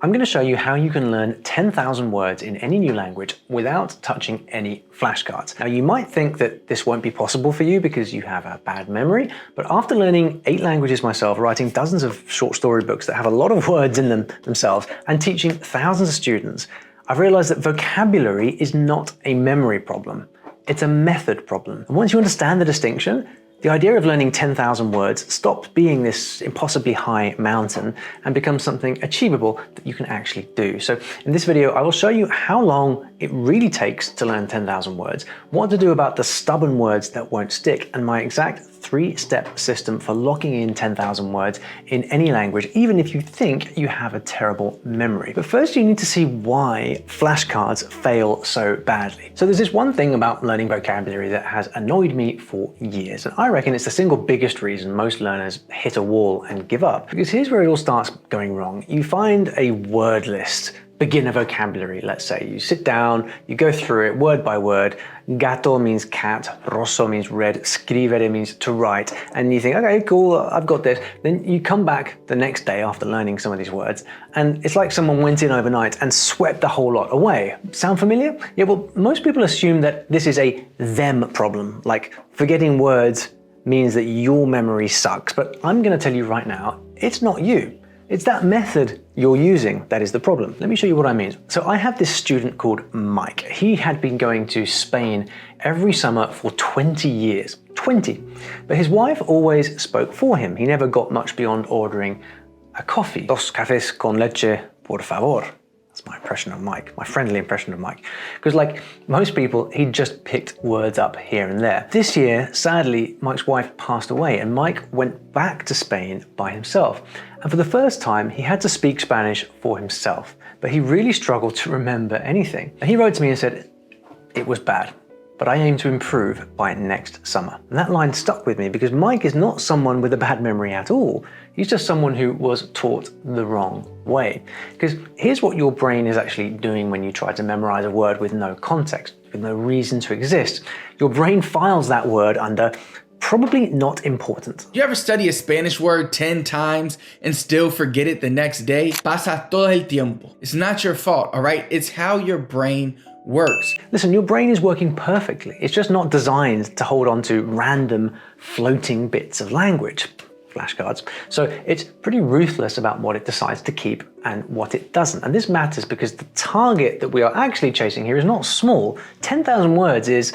I'm going to show you how you can learn 10,000 words in any new language without touching any flashcards. Now, you might think that this won't be possible for you because you have a bad memory, but after learning 8 languages myself, writing dozens of short story books that have a lot of words in them themselves, and teaching thousands of students, I've realized that vocabulary is not a memory problem. It's a method problem. And once you understand the distinction, the idea of learning 10,000 words stops being this impossibly high mountain and becomes something achievable that you can actually do. So in this video, I will show you how long it really takes to learn 10,000 words, what to do about the stubborn words that won't stick, and my exact 3-step system for locking in 10,000 words in any language, even if you think you have a terrible memory. But first, you need to see why flashcards fail so badly. So there's this one thing about learning vocabulary that has annoyed me for years, and I reckon it's the single biggest reason most learners hit a wall and give up. Because here's where it all starts going wrong. You find a word list, beginner vocabulary, let's say. You sit down, you go through it word by word. Gato means cat, rosso means red, scrivere means to write, and you think, okay, cool, I've got this. Then you come back the next day after learning some of these words, and it's like someone went in overnight and swept the whole lot away. Sound familiar? Yeah, well, most people assume that this is a them problem, like forgetting words means that your memory sucks, but I'm gonna tell you right now, it's not you. It's that method you're using that is the problem. Let me show you what I mean. So I have this student called Mike. He had been going to Spain every summer for 20 years. 20. But his wife always spoke for him. He never got much beyond ordering a coffee. Dos cafés con leche, por favor. That's my impression of Mike, my friendly impression of Mike. Because like most people, he just picked words up here and there. This year, sadly, Mike's wife passed away and Mike went back to Spain by himself. And for the first time, he had to speak Spanish for himself, but he really struggled to remember anything. And he wrote to me and said, it was bad, but I aim to improve by next summer. And that line stuck with me because Mike is not someone with a bad memory at all. He's just someone who was taught the wrong way. Because here's what your brain is actually doing when you try to memorize a word with no context, with no reason to exist. Your brain files that word under probably not important. You ever study a Spanish word 10 times and still forget it the next day? Pasa todo el tiempo. It's not your fault, all right? It's how your brain works. Listen, your brain is working perfectly. It's just not designed to hold on to random floating bits of language, flashcards. So it's pretty ruthless about what it decides to keep and what it doesn't. And this matters because the target that we are actually chasing here is not small. 10,000 words is,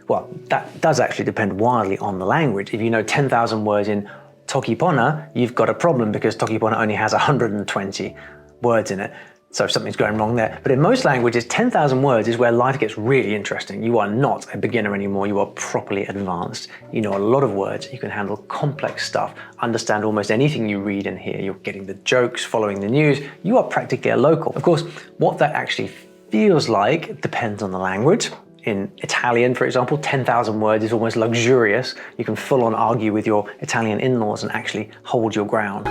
well, that does actually depend wildly on the language. If you know 10,000 words in Toki-Pona, you've got a problem because Toki-Pona only has 120 words in it. So something's going wrong there. But in most languages, 10,000 words is where life gets really interesting. You are not a beginner anymore, you are properly advanced. You know a lot of words, you can handle complex stuff, understand almost anything you read and hear. You're getting the jokes, following the news. You are practically a local. Of course, what that actually feels like depends on the language. In Italian, for example, 10,000 words is almost luxurious. You can full on argue with your Italian in-laws and actually hold your ground.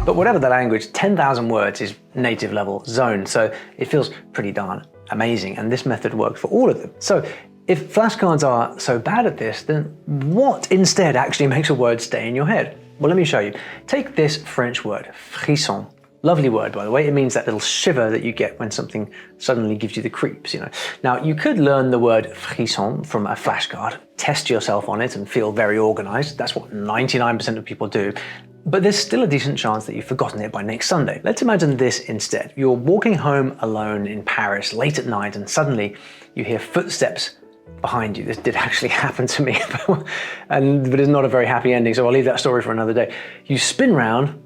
But whatever the language, 10,000 words is native level zone, so it feels pretty darn amazing, and this method works for all of them. So if flashcards are so bad at this, then what instead actually makes a word stay in your head? Well, let me show you. Take this French word, frisson. Lovely word, by the way. It means that little shiver that you get when something suddenly gives you the creeps, you know. Now, you could learn the word frisson from a flashcard, test yourself on it and feel very organized. That's what 99% of people do. But there's still a decent chance that you've forgotten it by next Sunday. Let's imagine this instead. You're walking home alone in Paris late at night and suddenly you hear footsteps behind you. This did actually happen to me, but it's not a very happy ending, so I'll leave that story for another day. You spin round,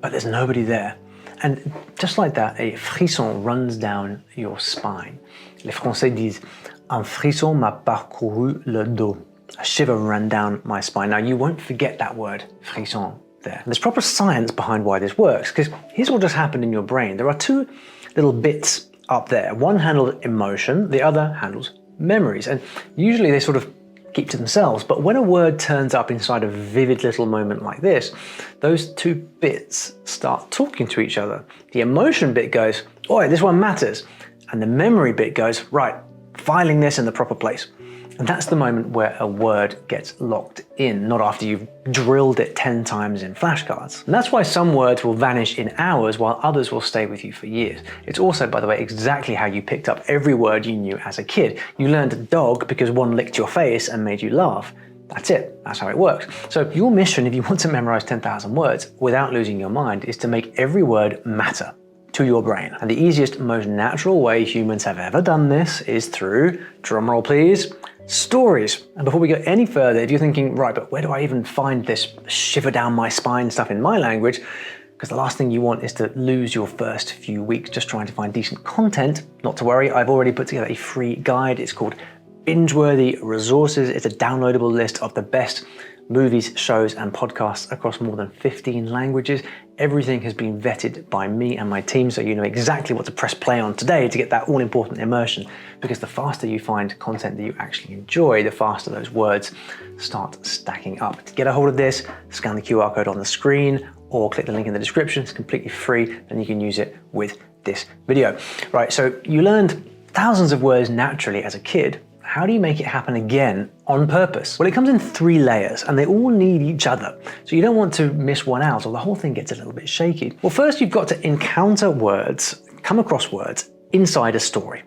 but there's nobody there. And just like that, a frisson runs down your spine. Les Français disent, un frisson m'a parcouru le dos. A shiver ran down my spine. Now, you won't forget that word, frisson, there. And there's proper science behind why this works, because here's what just happened in your brain. There are 2 little bits up there. One handles emotion, the other handles memories. And usually they sort of keep to themselves. But when a word turns up inside a vivid little moment like this, those 2 bits start talking to each other. The emotion bit goes, "Oi, this one matters." And the memory bit goes, "Right, filing this in the proper place." And that's the moment where a word gets locked in, not after you've drilled it 10 times in flashcards. And that's why some words will vanish in hours while others will stay with you for years. It's also, by the way, exactly how you picked up every word you knew as a kid. You learned dog because one licked your face and made you laugh. That's it. That's how it works. So your mission, if you want to memorize 10,000 words without losing your mind, is to make every word matter to your brain. And the easiest, most natural way humans have ever done this is through, drumroll please, stories. And before we go any further, if you're thinking, right, but where do I even find this shiver down my spine stuff in my language? Because the last thing you want is to lose your first few weeks just trying to find decent content. Not to worry, I've already put together a free guide. It's called Binge-worthy Resources. It's a downloadable list of the best movies, shows, and podcasts across more than 15 languages. Everything has been vetted by me and my team, so you know exactly what to press play on today to get that all-important immersion. Because the faster you find content that you actually enjoy, the faster those words start stacking up. To get a hold of this, scan the QR code on the screen or click the link in the description. It's completely free, and you can use it with this video. Right, so you learned thousands of words naturally as a kid. How do you make it happen again on purpose? Well, it comes in 3 layers and they all need each other. So you don't want to miss one out or the whole thing gets a little bit shaky. Well, first you've got to encounter words, come across words inside a story.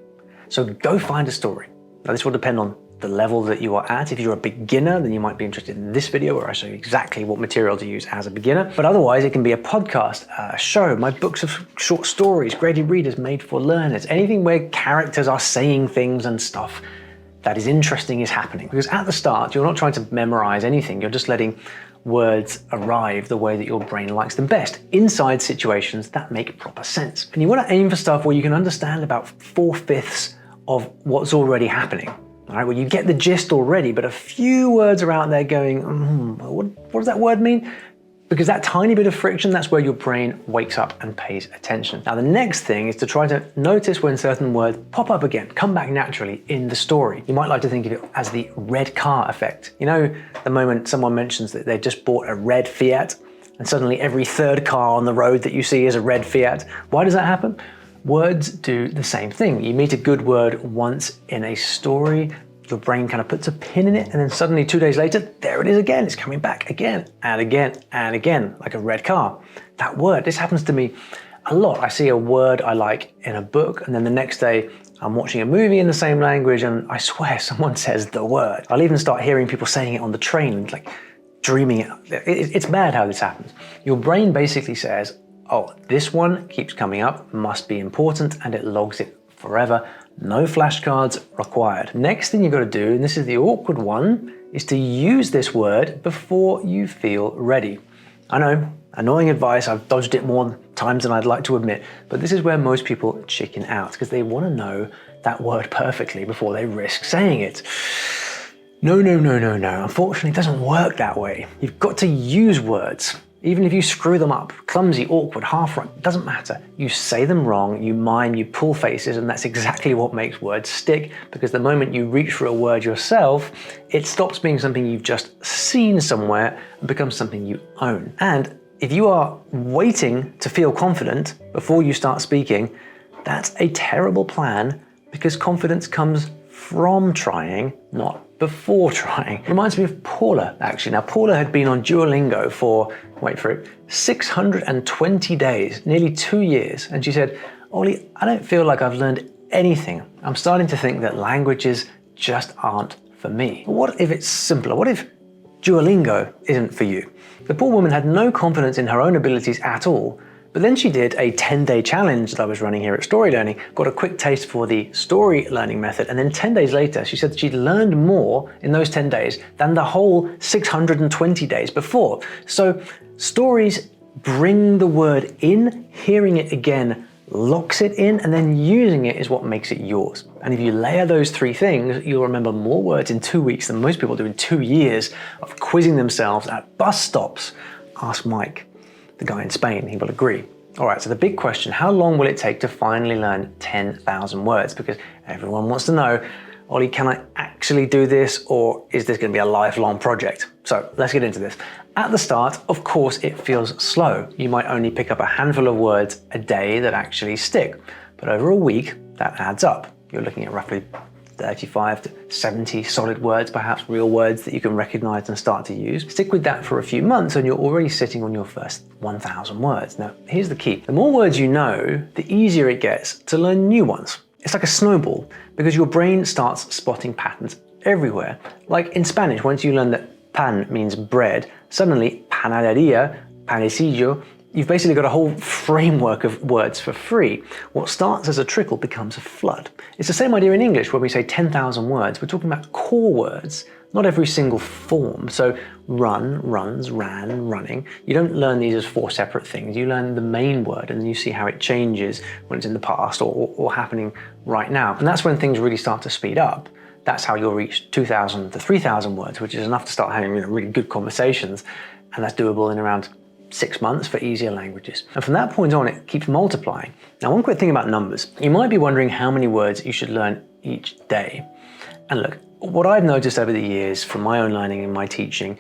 So go find a story. Now this will depend on the level that you are at. If you're a beginner, then you might be interested in this video where I show you exactly what material to use as a beginner. But otherwise, it can be a podcast, a show, my books of short stories, graded readers made for learners, anything where characters are saying things and stuff that is interesting is happening. Because at the start, you're not trying to memorize anything. You're just letting words arrive the way that your brain likes them best, inside situations that make proper sense. And you want to aim for stuff where you can understand about 4/5 of what's already happening. All right, well, you get the gist already, but a few words are out there going, what does that word mean? Because that tiny bit of friction, that's where your brain wakes up and pays attention. Now, the next thing is to try to notice when certain words pop up again, come back naturally in the story. You might like to think of it as the red car effect. You know, the moment someone mentions that they just bought a red Fiat, and suddenly every 3rd car on the road that you see is a red Fiat. Why does that happen? Words do the same thing. You meet a good word once in a story, your brain kind of puts a pin in it, and then suddenly 2 days later, there it is again. It's coming back again and again and again, like a red car. That word, this happens to me a lot. I see a word I like in a book, and then the next day I'm watching a movie in the same language, and I swear someone says the word. I'll even start hearing people saying it on the train, like dreaming it. It's bad how this happens. Your brain basically says, oh, this one keeps coming up, must be important, and it logs it forever. No flashcards required. Next thing you've got to do, and this is the awkward one, is to use this word before you feel ready. I know, annoying advice, I've dodged it more times than I'd like to admit, but this is where most people chicken out because they want to know that word perfectly before they risk saying it. No. Unfortunately, it doesn't work that way. You've got to use words. Even if you screw them up, clumsy, awkward, half-right, doesn't matter. You say them wrong, you mime, you pull faces, and that's exactly what makes words stick, because the moment you reach for a word yourself, it stops being something you've just seen somewhere and becomes something you own. And if you are waiting to feel confident before you start speaking, that's a terrible plan, because confidence comes from trying, not before trying. Reminds me of Paula, actually. Now, Paula had been on Duolingo for, wait for it, 620 days, nearly 2 years. And she said, Olly, I don't feel like I've learned anything. I'm starting to think that languages just aren't for me. But what if it's simpler? What if Duolingo isn't for you? The poor woman had no confidence in her own abilities at all. But then she did a 10-day challenge that I was running here at Story Learning, got a quick taste for the story learning method, and then 10 days later, she said she'd learned more in those 10 days than the whole 620 days before. So stories bring the word in, hearing it again locks it in, and then using it is what makes it yours. And if you layer those 3 things, you'll remember more words in 2 weeks than most people do in 2 years of quizzing themselves at bus stops. Ask Mike, the guy in Spain, he will agree. All right, so the big question, how long will it take to finally learn 10,000 words? Because everyone wants to know, Olly, can I actually do this, or is this going to be a lifelong project? So let's get into this. At the start, of course, it feels slow. You might only pick up a handful of words a day that actually stick, but over a week, that adds up. You're looking at roughly 35 to 70 solid words, perhaps real words that you can recognize and start to use. Stick with that for a few months and you're already sitting on your first 1,000 words. Now, here's the key. The more words you know, the easier it gets to learn new ones. It's like a snowball because your brain starts spotting patterns everywhere. Like in Spanish, once you learn that pan means bread, suddenly panaderia, panecillo, you've basically got a whole framework of words for free. What starts as a trickle becomes a flood. It's the same idea in English when we say 10,000 words. We're talking about core words, not every single form. So run, runs, ran, running. You don't learn these as 4 separate things. You learn the main word and then you see how it changes when it's in the past or happening right now. And that's when things really start to speed up. That's how you'll reach 2,000 to 3,000 words, which is enough to start having really good conversations. And that's doable in around 6 months for easier languages. And from that point on, it keeps multiplying. Now, one quick thing about numbers. You might be wondering how many words you should learn each day. And look, what I've noticed over the years from my own learning and my teaching,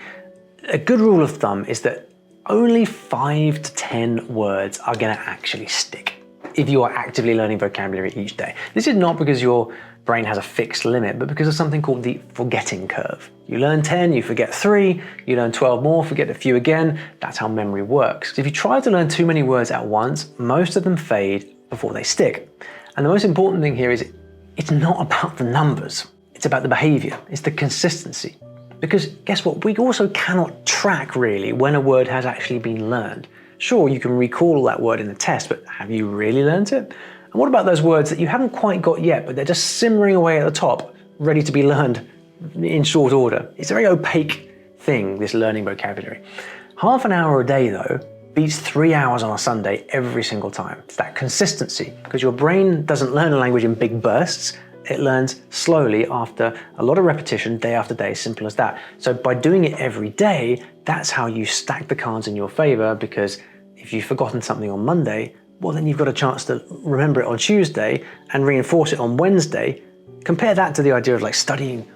a good rule of thumb is that only 5 to 10 words are going to actually stick if you are actively learning vocabulary each day. This is not because your brain has a fixed limit, but because of something called the forgetting curve. You learn 10, you forget 3, you learn 12 more, forget a few again. That's how memory works. So if you try to learn too many words at once, most of them fade before they stick. And the most important thing here is it's not about the numbers. It's about the behavior. It's the consistency. Because guess what? We also cannot track really when a word has actually been learned. Sure, you can recall that word in the test, but have you really learned it? And what about those words that you haven't quite got yet, but they're just simmering away at the top, ready to be learned in short order? It's a very opaque thing, this learning vocabulary. Half an hour a day, though, beats 3 hours on a Sunday every single time. It's that consistency, because your brain doesn't learn a language in big bursts. It learns slowly after a lot of repetition, day after day, simple as that. So by doing it every day, that's how you stack the cards in your favor, because if you've forgotten something on Monday, well, then you've got a chance to remember it on Tuesday and reinforce it on Wednesday. Compare that to the idea of like studying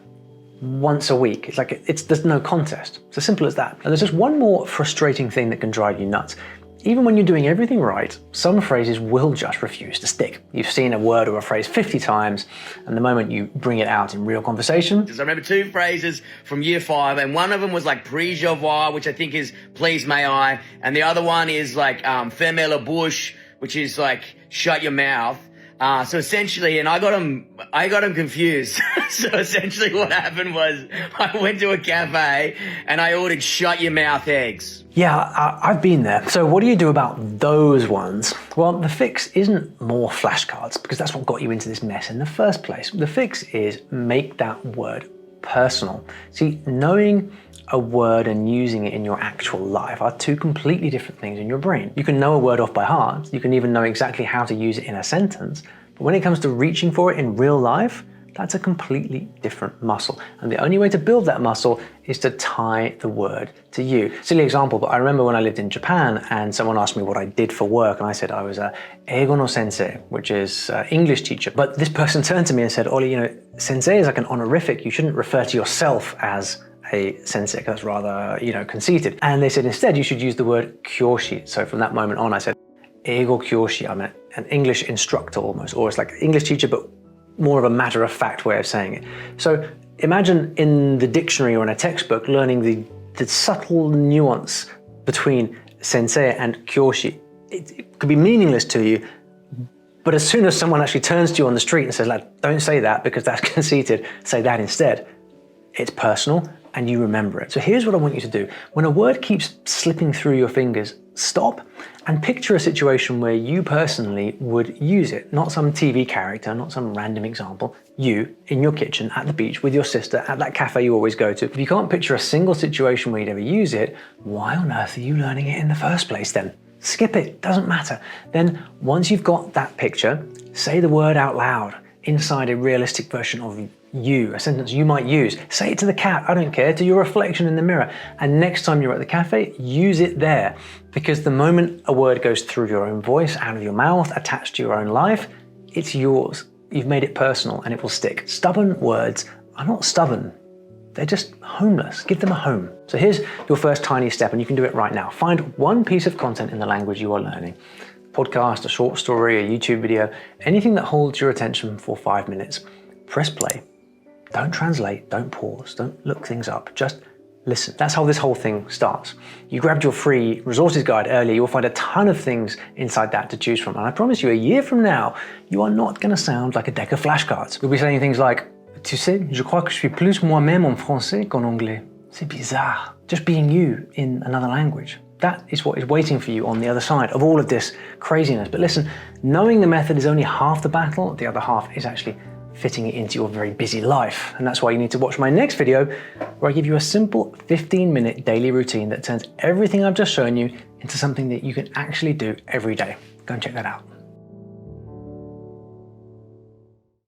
once a week. It's like there's no contest. It's as simple as that. And there's just one more frustrating thing that can drive you nuts. Even when you're doing everything right, some phrases will just refuse to stick. You've seen a word or a phrase 50 times, and the moment you bring it out in real conversation. I remember 2 phrases from year 5, and one of them was like prise je vois, which I think is please may I, and the other one is like ferme la bouche, which is like shut your mouth. So essentially, and I got them confused. So essentially what happened was I went to a cafe and I ordered shut your mouth eggs. Yeah, I've been there. So what do you do about those ones? Well, the fix isn't more flashcards, because that's what got you into this mess in the first place. The fix is make that word personal. See, knowing a word and using it in your actual life are 2 completely different things in your brain. You can know a word off by heart. You can even know exactly how to use it in a sentence. But when it comes to reaching for it in real life, that's a completely different muscle. And the only way to build that muscle is to tie the word to you. Silly example, but I remember when I lived in Japan and someone asked me what I did for work, and I said I was a eigo no sensei, which is English teacher. But this person turned to me and said, Olly, sensei is like an honorific. You shouldn't refer to yourself as a sensei, that's rather, conceited. And they said instead you should use the word kyoshi. So from that moment on, I said, eigo kyoshi, I'm an English instructor almost, or it's like English teacher, but more of a matter-of-fact way of saying it. So imagine in the dictionary or in a textbook learning the subtle nuance between sensei and kyoshi. It could be meaningless to you, but as soon as someone actually turns to you on the street and says, like, don't say that because that's conceited, say that instead, it's personal and you remember it. So here's what I want you to do. When a word keeps slipping through your fingers, stop and picture a situation where you personally would use it. Not some TV character, not some random example. You, in your kitchen, at the beach, with your sister, at that cafe you always go to. If you can't picture a single situation where you'd ever use it, why on earth are you learning it in the first place then? Skip it, doesn't matter. Then once you've got that picture, say the word out loud inside a realistic version of you, a sentence you might use. Say it to the cat, I don't care, to your reflection in the mirror. And next time you're at the cafe, use it there. Because the moment a word goes through your own voice, out of your mouth, attached to your own life, it's yours. You've made it personal and it will stick. Stubborn words are not stubborn. They're just homeless. Give them a home. So here's your first tiny step, and you can do it right now. Find one piece of content in the language you are learning. Podcast, a short story, a YouTube video, anything that holds your attention for 5 minutes. press play. Don't translate, don't pause, don't look things up, just listen. That's how this whole thing starts. You grabbed your free resources guide earlier, you'll find a ton of things inside that to choose from. And I promise you, a year from now, you are not gonna sound like a deck of flashcards. You'll be saying things like, tu sais, je crois que je suis plus moi-même en français qu'en anglais. C'est bizarre. Just being you in another language. That is what is waiting for you on the other side of all of this craziness. But listen, knowing the method is only half the battle, the other half is actually fitting it into your very busy life. And that's why you need to watch my next video where I give you a simple 15-minute daily routine that turns everything I've just shown you into something that you can actually do every day. Go and check that out.